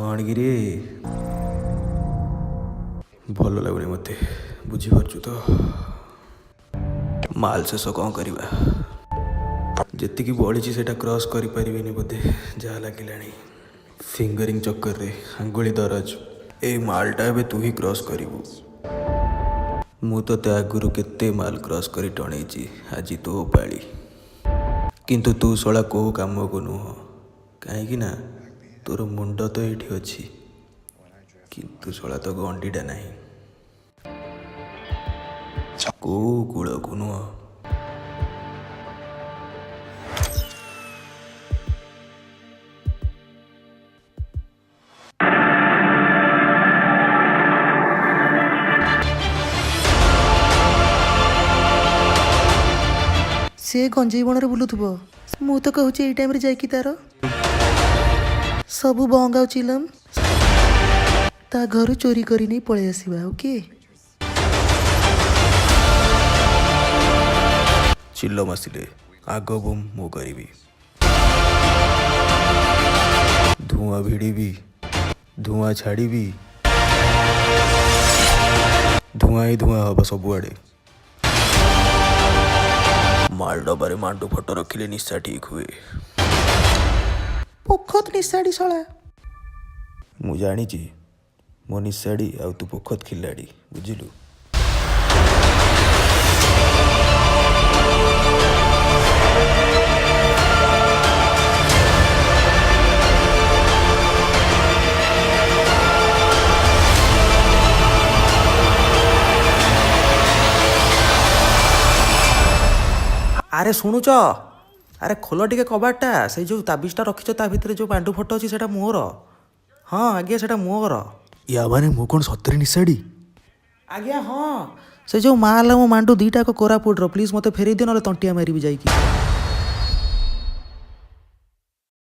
कौन गिरी भल लगुनि मते बुझीपारछु तो माल शेष कौन करवा जी बढ़ी से क्रॉस करें बोधे जहाँ लगे फिंगरिंग चक्कर रे आंगुली दरज ए मालटा ए तू ही क्रॉस करू मु तो आगुरी केते माल क्रॉस कर टणेची आज तो पाली किंतु तू शला को काम को नुह कहीं ना तोर मुंड तो ये अच्छी किंतु शला तो गंडीटा नहीं को कूल को नुह से गंजेई बण बुलूथबो मु तो कहूँ ये टाइम जाकि तार सबू बंगाऊ चिलम ता घर चोरी करी नहीं पळे आसीबा ओके चिल्लम आसिले आग बुम मु करी धुआं भिड़ी धुआं छाड़ी धुआं ही धुआं हम सबुआड़े माल डबारे मांडू फटो रखिले निशा ठीक हुए पोखत निशाड़ी शला मु जानी मो निशाड़ी आ तू पोखत खिलाड़ी बुझिलु अरे शुणुच अरे खोल टिके कबाटा से जो ताबिजटा रखिच ता भितर जो पांडु फटो अच्छी सेटा मोर हाँ आज्ञा सेटा मोर या माने मु कौन सतरे निशाड़ी आज्ञा हाँ से जो माल मो मांडू दीटा को कोरापुट प्लीज मते फेरी दियो ना तंटिया मारी जाइकी